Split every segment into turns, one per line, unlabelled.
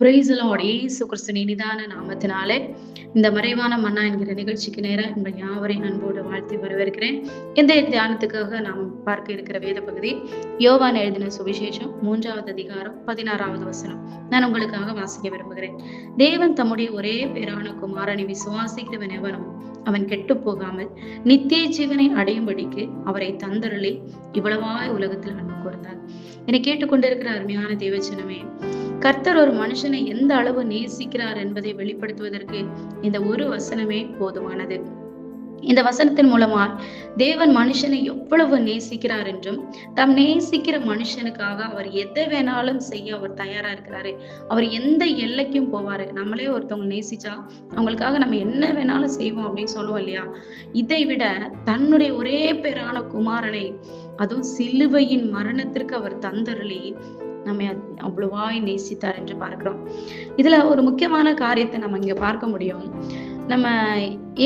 Praise the Lord. இயேசு கிறிஸ்துவின் இனிதான நாமத்தினாலே இந்த மறைவான மன்னா என்கிற நிகழ்ச்சிக்கு நேரம் உங்கள் யாவரையும் அன்போடு வாழ்த்தி வரவேற்கிறேன். இந்த தியானத்துக்காக நாம் பார்க்க இருக்கிற வேத பகுதி யோவான் எழுதின சுவிசேஷம் 3வது அதிகாரம் 16வது வசனம். நான் உங்களுக்காக வாசிக்க விரும்புகிறேன். தேவன் தம்முடைய ஒரே பேரான குமாரனை விசுவாசிக்கிறவன் எவனும் அவன் கெட்டு போகாமல் நித்திய ஜீவனை அடையும்படிக்கு அவரை தந்தருளி இவ்வளவாய் உலகத்தில் அன்பு கூர்ந்தார். என்னை கேட்டுக்கொண்டிருக்கிற அருமையான தேவச்சனமே, கர்த்தர் ஒரு மனுஷனை எந்த அளவு நேசிக்கிறார் என்பதை வெளிப்படுத்துவதற்கு இந்த ஒரு வசனமே போதுமானது. இந்த வசனத்தின் மூலமா தேவன் மனுஷனை எவ்வளவு நேசிக்கிறார் என்றும் தம் நேசிக்கிற மனுஷனுக்காக அவர் எதை வேணாலும் செய்ய அவர் தயாரா இருக்கிறாரு. அவர் எந்த எல்லைக்கும் போவாரு. நம்மளே ஒருத்தவங்க நேசிச்சா அவங்களுக்காக நம்ம என்ன வேணாலும் செய்வோம் அப்படின்னு சொல்லுவோம் இல்லையா? இதை விட தன்னுடைய ஒரே பேரான குமாரனை, அதுவும் சிலுவையின் மரணத்திற்கு அவர் தந்தருளி நம்ம அவ்வளவாய் நேசித்தார் என்று பார்க்கிறோம். இதுல ஒரு முக்கியமான காரியத்தை நம்ம இங்க பார்க்க முடியும். நம்ம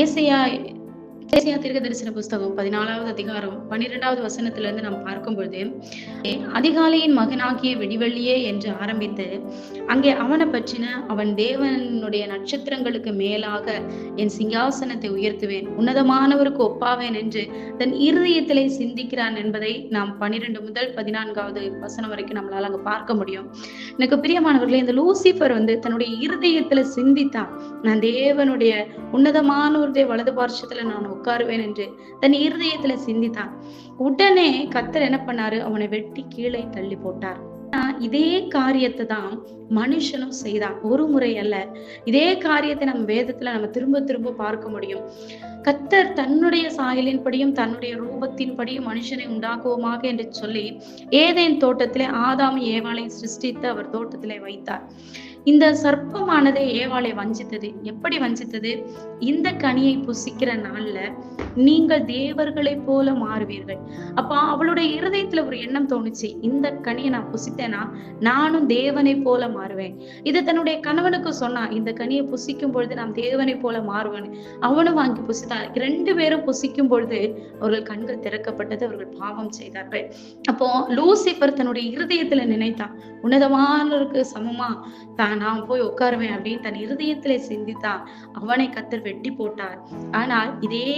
ஏசாயா தீர்க்க தரிசன புஸ்தகம் 14வது அதிகாரம் 12வது வசனத்துல இருந்து நம்ம பார்க்கும் பொழுது, அதிகாலையின் மகனாகிய வெடிவெள்ளியே என்று ஆரம்பித்து அங்கே அவனை பற்றின அவன் தேவனுடைய நட்சத்திரங்களுக்கு மேலாக என் சிங்காசனத்தை உயர்த்துவேன், உன்னதமானவருக்கு ஒப்பாவேன் என்று தன் இருதயத்திலே சிந்திக்கிறான் என்பதை நாம் 12 முதல் 14வது வசனம் வரைக்கும் நம்மளால அங்க பார்க்க முடியும். எனக்கு பிரியமானவர்களே, இந்த லூசிபர் தன்னுடைய இருதயத்துல சிந்தித்தான், நான் தேவனுடைய உன்னதமானவருடைய வலது பார்ஷத்துல நான் உட்காருவேன் என்று தன் இருதயத்துல சிந்தித்தான். உடனே கர்த்தர் என்ன பண்ணாரு? அவனை வெட்டி கீழே தள்ளி போட்டார். இதே காரியத்தை தான் மனுஷனும் செய்தான். ஒரு முறை அல்ல, இதே காரியத்தை நம்ம வேதத்துல நம்ம திரும்ப திரும்ப பார்க்க முடியும். கர்த்தர் தன்னுடைய சாயலின்படியும் தன்னுடைய ரூபத்தின்படியும் மனுஷனை உண்டாக்குவோமாக என்று சொல்லி ஏதேன் தோட்டத்திலே ஆதாம் ஏவாளை சிருஷ்டித்து அவர் தோட்டத்திலே வைத்தார். இந்த சர்ப்பமானது ஏவாளை வஞ்சித்தது. எப்படி வஞ்சித்தது? இந்த கனியை புசிக்கிற நாள்ல நீங்கள் தேவர்களை போல மாறுவீர்கள். அப்ப அவளுடைய இருதயத்துல ஒரு எண்ணம் தோணுச்சு, இந்த கனியை நான் புசித்தேனா நானும் தேவனை போல மாறுவேன். இது தன்னுடைய கணவனுக்கு சொன்னா, இந்த கனியை புசிக்கும் பொழுது நான் தேவனை போல மாறுவேன். அவனும் வாங்கி புசித்தார். 2 பேரும் புசிக்கும் பொழுது அவர்கள் கண்கள் திறக்கப்பட்டது, அவர்கள் பாவம் செய்தார்கள். அப்போ லூசிபர் தன்னுடைய இருதயத்துல நினைத்தான், உன்னதமானவருக்கு சமமா நான் போய் உட்காருவேன் அப்படின்னு தன் இருதயத்திலே சிந்தித்தான். அவனை கர்த்தர் வெட்டி போட்டார். ஆனால் இதே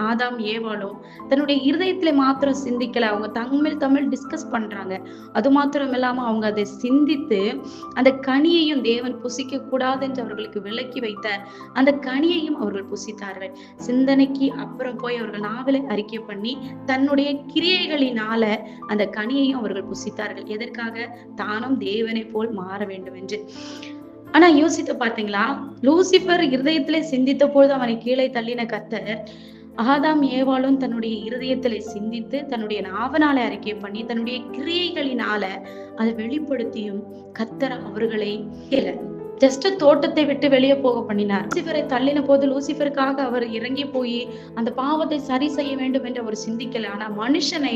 ஆதாம் ஏவாளும் தன்னுடைய இருதயத்திலே மாத்திரம் சிந்திக்கல, அவங்க தமிழ் டிஸ்கஸ் பண்றாங்க. அது மாத்திரம் இல்லாம அவங்க அதை சிந்தித்து அந்த கனியையும் தேவன் புசிக்க கூடாது என்று அவர்களுக்கு விலக்கி வைத்த அந்த கனியையும் அவர்கள் புசித்தார்கள். சிந்தனைக்கு அப்புறம் போய் அவர்கள் நாவலை அறிக்கை பண்ணி தன்னுடைய கிரியைகளினால அந்த கனியையும் அவர்கள் புசித்தார்கள். எதற்காக? தானும் தேவனை போல் மாற வேண்டும் என்று. ஆனா யோசித்து பார்த்தீங்களா? லூசிபர் இருதயத்திலே சிந்தித்த பொழுது அவனை கீழே தள்ளின கர்த்தர் ஆதாம் ஏவாளும் தன்னுடைய இருதயத்திலே சிந்தித்து தன்னுடைய நாவனால அறிக்கை பண்ணி தன்னுடைய கிரியைகளினால அதை வெளிப்படுத்தியும் கர்த்தர் அவர்களை ஜஸ்ட் தோட்டத்தை விட்டு வெளியே போக பண்ணினார். லூசிபரை தள்ளின போது லூசிபருக்காக அவர் இறங்கி போய் அந்த பாவத்தை சரி செய்ய வேண்டும் என்று அவர் சிந்திக்கல. ஆனா மனுஷனை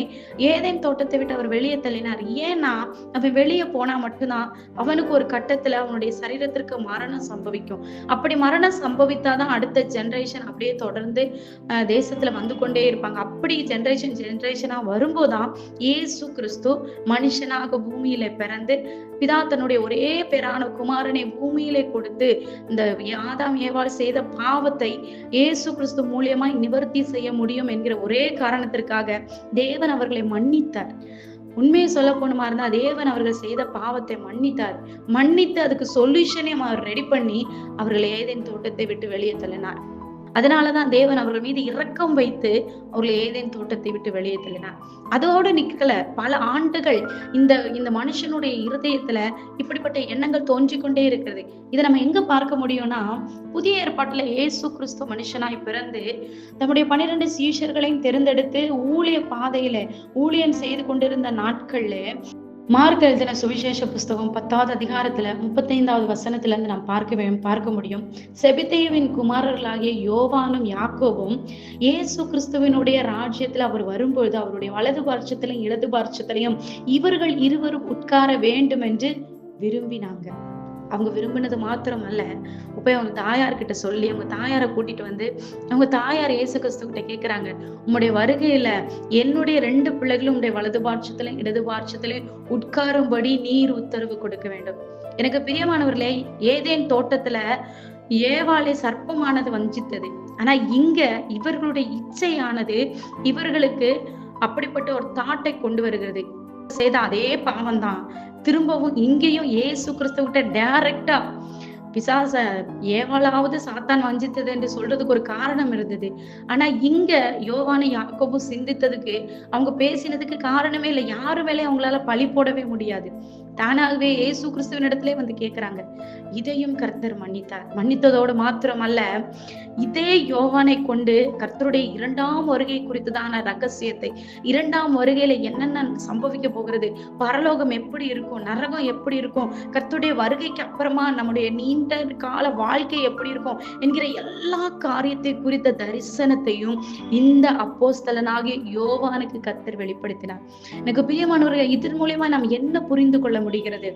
ஏதேன் தோட்டத்தை விட்டு அவர் வெளியே தள்ளினார். ஏன்னா அவன் வெளியே போனா மட்டும்தான் அவனுக்கு ஒரு கட்டத்துல அவனுடைய சரீரத்திற்கு மரணம் சம்பவிக்கும். அப்படி மரணம் சம்பவித்தாதான் அடுத்த ஜெனரேஷன் அப்படியே தொடர்ந்து தேசத்துல வந்து கொண்டே இருப்பாங்க. அப்படி ஜெனரேஷனா வரும்போதுதான் இயேசு கிறிஸ்து மனுஷனாக பூமியில பிறந்து பிதா தன்னுடைய ஒரே பேரான குமாரனை பூமியிலே கொடுத்து இந்த ஆதாம் ஏவாள் செய்த பாவத்தை இயேசு கிறிஸ்து மூலியமாய் நிவர்த்தி செய்ய முடியும் என்கிற ஒரே காரணத்திற்காக தேவன் அவர்களை மன்னித்தார். உண்மையை சொல்ல போனமா இருந்தா தேவன் அவர்கள் செய்த பாவத்தை மன்னித்து அதுக்கு சொல்யூஷனே அவர் ரெடி பண்ணி அவர்களை ஏதேன் தோட்டத்தை விட்டு வெளியே தள்ளினார். அதனாலதான் தேவன் அவர்கள் மீது இரக்கம் வைத்து அவர்களை ஏதேன் தோட்டத்தை விட்டு வெளியே தள்ளினார். அதோடு நிக்கல, பல ஆண்டுகள் இந்த மனுஷனுடைய இருதயத்துல இப்படிப்பட்ட எண்ணங்கள் தோன்றிக்கொண்டே இருக்கிறது. இதை நம்ம எங்க பார்க்க முடியும்னா, புதிய ஏற்பாட்டுல இயேசு கிறிஸ்து மனுஷனாய் பிறந்து தம்முடைய 12 சீஷர்களையும் தேர்ந்தெடுத்து ஊழிய பாதையில ஊழியம் செய்து கொண்டிருந்த நாட்கள்ல மார்க் எழுதின சுவிசேஷ புஸ்தகம் 10வது அதிகாரத்துல 35வது வசனத்துல இருந்து நாம் பார்க்க முடியும். செபெதேயுவின் குமாரர்களாகிய யோவானும் யாக்கோவும் இயேசு கிறிஸ்துவினுடைய ராஜ்யத்துல அவர் வரும்பொழுது அவருடைய வலது பார்ச்சத்திலையும் இடது பார்ச்சத்திலையும் இவர்கள் இருவரும் உட்கார வேண்டும் என்று விரும்பினாங்க. அவங்க விரும்பினது மாத்திரம் அல்ல, போய் அவங்க தாயார்கிட்ட சொல்லி அவங்க தாயாரை கூட்டிட்டு வந்து அவங்க தாயார் இயேசு கிறிஸ்து கிட்ட கேட்கிறாங்க, உம்முடைய வருகையில என்னுடைய 2 பிள்ளைகளும் உடைய வலது பார்ச்சத்திலே இடது பார்ச்சத்திலே உட்காரும்படி நீர் உத்தரவு கொடுக்க வேண்டும். எனக்கு பிரியமானவர்களே, ஏதேன் தோட்டத்துல ஏவாளை சர்ப்பமானது வஞ்சித்தது. ஆனா இங்க இவர்களுடைய இச்சையானது இவர்களுக்கு அப்படிப்பட்ட ஒரு தாட்டை கொண்டு வருகிறது. செய்த அதே பாவம் தான் திரும்பவும் இங்கேயும் இயேசு கிறிஸ்துவிட்ட டைரக்டா பிசாச ஏவாளாவது சாத்தான் வஞ்சித்தது என்று சொல்றதுக்கு ஒரு காரணம் இருந்தது. ஆனா இங்க யோவானும் யாக்கோபும் சிந்தித்ததுக்கு, அவங்க பேசினதுக்கு காரணமே இல்லை. யாரு மேலே அவங்களால பழி போடவே முடியாது. தானாகவே இயேசு கிறிஸ்துவின் இடத்திலே வந்து கேட்கிறாங்க. இதையும் கர்த்தர் மன்னித்தார். மன்னித்ததோடு மாத்திரம் அல்ல, இதே யோவானை கொண்டு கர்த்தருடைய 2ஆம் வருகை குறித்துதான ரகசியத்தை, 2ஆம் வருகையில என்னென்ன சம்பவிக்க போகிறது, பரலோகம் எப்படி இருக்கும், நரகம் எப்படி இருக்கும், கர்த்தருடைய வருகைக்கு அப்புறமா நம்முடைய நீண்ட கால வாழ்க்கை எப்படி இருக்கும் என்கிற எல்லா காரியத்தை குறித்த தரிசனத்தையும் இந்த அப்போஸ்தலனாகிய யோவானுக்கு கர்த்தர் வெளிப்படுத்தினார். எனக்கு பிரியமானவர்கள், இதன் மூலமா நாம் என்ன புரிந்து கொள்ள முடிகிறது?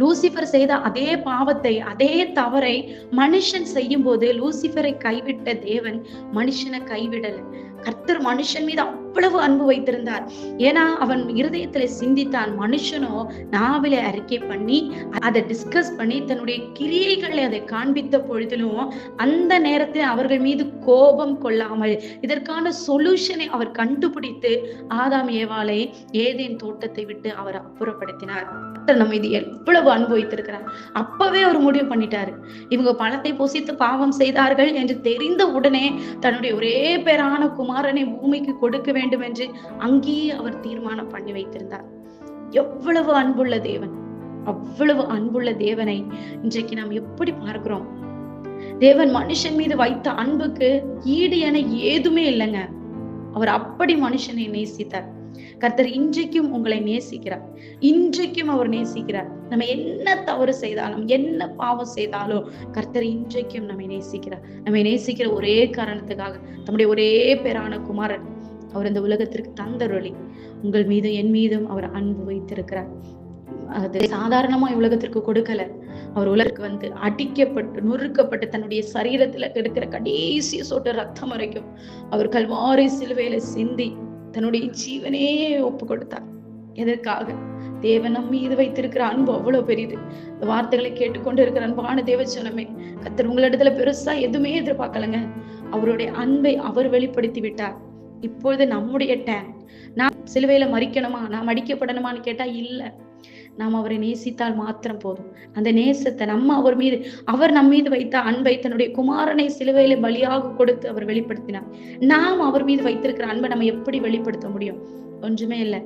லூசிபர் செய்த அதே பாவத்தை, அதே தவறை மனுஷன் செய்யும் போது லூசிபரை கைவிட்ட தேவன் மனுஷனை கைவிடல. கர்த்தர் மனுஷன் மீது அவ்வளவு அன்பு வைத்திருந்தார். ஏன்னா அவன் இருதயத்துல சிந்தித்தான். மனுஷனோ நாவிலே அறிக்கை பண்ணி அதை டிஸ்கஸ் பண்ணி தன்னுடைய கிரியைகளை அதை காண்பித்த பொழுதிலும் அந்த நேரத்தில் அவர்கள் மீது கோபம் கொள்ளாமல் இதற்கான சொல்யூஷனை அவர் கண்டுபிடித்து ஆதாம் ஏவாளை ஏதேன் தோட்டத்தை விட்டு அவர் அப்புறப்படுத்தினார். நம்ம இது எவ்வளவு அனுபவித்திருக்கிறார். அப்பவே அவர் முடிவு பண்ணிட்டாரு, இவங்க பழத்தை புசித்து பாவம் செய்தார்கள் என்று தெரிந்த உடனே தன்னுடைய ஒரே பேரான குமாரனை பூமிக்கு கொடுக்க வேண்டும் என்று அங்கேயே அவர் தீர்மானம் பண்ணி வைத்திருந்தார். எவ்வளவு அன்புள்ள தேவன்! அவ்வளவு அன்புள்ள தேவனை இன்றைக்கு நாம் எப்படி பார்க்கிறோம்? தேவன் மனுஷன் மீது வைத்த அன்புக்கு ஈடு என ஏதுமே இல்லைங்க. அவர் அப்படி மனுஷனை நேசித்தார். கர்த்தர் இன்றைக்கும் உங்களை நேசிக்கிறார். இன்றைக்கும் அவர் நேசிக்கிறார். நம்ம என்ன தவறு செய்தாலும், என்ன பாவம் செய்தாலும் கர்த்தர் இன்றைக்கும் நம்மை நேசிக்கிறார். நம்மை நேசிக்கிற ஒரே காரணத்துக்காக நம்முடைய ஒரே பேரான குமாரன் அவர் இந்த உலகத்திற்கு தந்தருளி உங்கள் மீதும் என் மீதும் அவர் அன்பு வைத்திருக்கிறார். அது சாதாரணமா உலகத்திற்கு கொடுக்கல. அவர் உலகிற்கு வந்து அடிக்கப்பட்டு நொறுக்கப்பட்டு தன்னுடைய சரீரத்துல இருக்கிற கடைசி சொட்டு ரத்தம் வரைக்கும் அவர் கல்வாரி சிலுவையில சிந்தி தன்னுடைய ஜீவனே ஒப்பு கொடுத்தார். எதற்காக? தேவன் நம் மீது வைத்திருக்கிற அன்பு அவ்வளவு பெரியது. இந்த வார்த்தைகளை கேட்டுக்கொண்டு இருக்கிற அன்பான தேவச்சனமே, கர்த்தர் உங்களிடத்துல பெருசா எதுவுமே எதிர்பார்க்கலங்க. அவருடைய அன்பை அவர் வெளிப்படுத்தி விட்டார். இப்பொழுது நம்முடைய டேன். நான் சிலுவையில மறிக்கணுமா, நான் மடிக்கப்படணுமான்னு கேட்டா இல்ல. நாம் அவரை நேசித்தால் மாத்திரம் போதும். அந்த நேசத்தை அவர் நம் மீது வைத்த அன்பை தன்னுடைய குமாரனை சிலுவையில பலியாக கொடுத்து அவர் வெளிப்படுத்தினார். நாம் அவர் மீது வைத்திருக்கிற அன்பை நம்ம எப்படி வெளிப்படுத்த முடியும்? ஒன்றுமே இல்லை.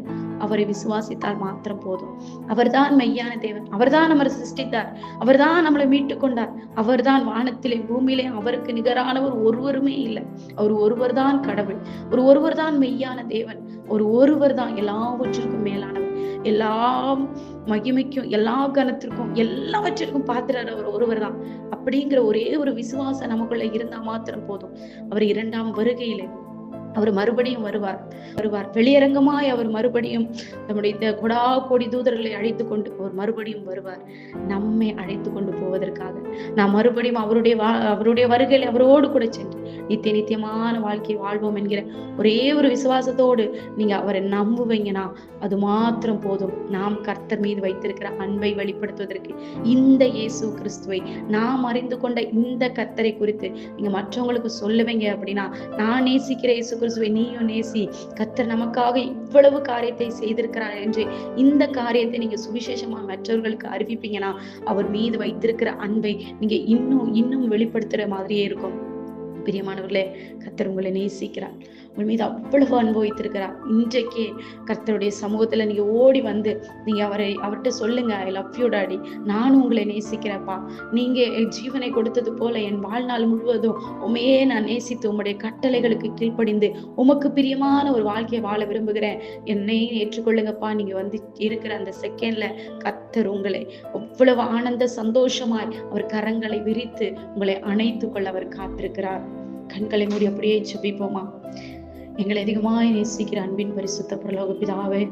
அவரை விசுவாசித்தால் மாத்திரம் போதும். அவர்தான் மெய்யான தேவன். அவர்தான் நம்மளை சிருஷ்டித்தார். அவர்தான் நம்மளை மீட்டு கொண்டார். அவர்தான் வானத்திலே பூமியிலே அவருக்கு நிகரானவர் ஒருவருமே இல்லை. அவர் ஒருவர் தான் கடவுள். ஒருவர் தான் மெய்யான தேவன். ஒருவர் தான் எல்லாவற்றிற்கும் மேலானவர். எல்லா மகிமைக்கும் எல்லா கனத்திற்கும் எல்லாவற்றிற்கும் பாத்திரர் அவர் ஒருவர் தான். அப்படிங்கிற ஒரே ஒரு விசுவாசம் நமக்குள்ள இருந்தா மாத்திரம் போதும். அவர் 2ஆம் வருகையிலே அவர் மறுபடியும் வருவார். வெளியரங்கமாய் அவர் மறுபடியும் நம்முடைய கொடா கோடி தூதர்களை அழைத்து கொண்டு அவர் மறுபடியும் வருவார். நம்மை அழைத்து கொண்டு போவதற்காக நாம் மறுபடியும் அவருடைய வருகையில் அவரோடு கூட சென்று நித்தியமான வாழ்க்கை வாழ்வோம் என்கிற ஒரே ஒரு விசுவாசத்தோடு நீங்க அவரை நம்புவீங்கன்னா அது மாத்திரம் போதும். நாம் கர்த்தர் மீது வைத்திருக்கிற அன்பை வெளிப்படுத்துவதற்கு இந்த இயேசு கிறிஸ்துவை நாம் அறிந்து கொண்ட இந்த கர்த்தரை குறித்து நீங்க மற்றவங்களுக்கு சொல்லுவீங்க அப்படின்னா, நான் நேசிக்கிற இயேசு கிறிஸ்துவை நீயும் நேசி, கர்த்தர் நமக்காக இவ்வளவு காரியத்தை செய்திருக்கிறார் என்று இந்த காரியத்தை நீங்க சுவிசேஷமா மற்றவர்களுக்கு அறிவிப்பீங்கன்னா அவர் மீது வைத்திருக்கிற அன்பை நீங்க இன்னும் வெளிப்படுத்துற மாதிரியே இருக்கும். பிரியமானவர்களே, கர்த்தர் உங்களை நேசிக்கிறார். உங்கள் மீது அவ்வளவு அனுபவித்திருக்கிறார். இன்றைக்கே கர்த்தருடைய சமூகத்துல நீங்க ஓடி வந்து நீங்க அவர்கிட்ட சொல்லுங்க, ஐ லவ் யூ டாடி, நானும் உங்களை நேசிக்கிறேன்ப்பா. நீங்க என் ஜீவனை கொடுத்தது போல என் வாழ்நாள் முழுவதும் உமையே நான் நேசித்து உம்முடைய கட்டளைகளுக்கு கீழ்ப்படிந்து உமக்கு பிரியமான ஒரு வாழ்க்கையை வாழ விரும்புகிறேன், என்னை ஏற்றுக்கொள்ளுங்கப்பா. நீங்க வந்து இருக்கிற அந்த செகண்ட்ல கர்த்தர் உங்களை அவ்வளவு ஆனந்த சந்தோஷமாய் அவர் கரங்களை விரித்து உங்களை அணைத்து கொள்ள அவர் காத்திருக்கிறார். கண்களை மூடி அப்படியே ஜெபிப்போமா? எங்களை அதிகமாய் நேசிக்கிற அன்பின் பரிசுத்த பரலோக பிதாவே,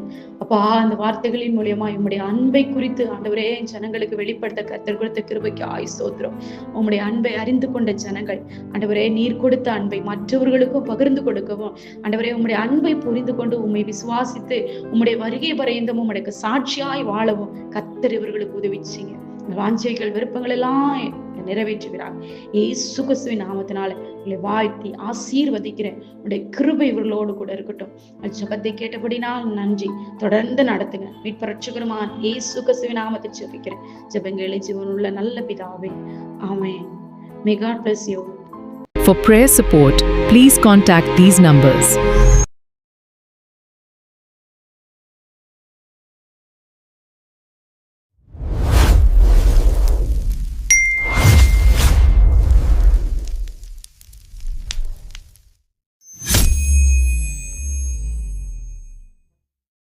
அப்பா, அந்த வார்த்தைகளின் மூலியமா உம்முடைய அன்பை குறித்து ஆண்டவரே ஜனங்களுக்கு வெளிப்படுத்த கர்த்தர் கொடுத்த கிருபைக்கு ஸ்தோத்திரம். உம்முடைய அன்பை அறிந்து கொண்ட ஜனங்கள் ஆண்டவரே, நீர் கொடுத்த அன்பை மற்றவர்களுக்கும் பகிர்ந்து கொடுக்கவும், ஆண்டவரே உம்முடைய அன்பை புரிந்து கொண்டு உம்மை விசுவாசித்து உம்முடைய வருகை பரியந்தம் உம்முடைய சாட்சியாய் வாழவும் கர்த்தர் இவர்களுக்கு உதவி செய்யுங்க. வாஞ்சைகள் விருப்பங்கள் எல்லாம் நிறைவேற்றுகிறார். இயேசு கிறிஸ்துவின் நாமத்தினால உங்களை வாழ்த்தி ஆசீர்வதிக்கிறேன். உடைய கிருபை இவர்களோடு கூட இருக்கட்டும். ஜெபத்தை கேட்டபடினால் நன்றி. தொடர்ந்து நடத்துங்க. மீட்பர் இரட்சகருமான இயேசு கிறிஸ்துவின் நாமத்தை ஜெபிக்கிறேன். ஜெபங்களை ஜீவனுள்ள நல்ல பிதாவே, ஆமென். May God bless you.
For prayer support, please contact these numbers.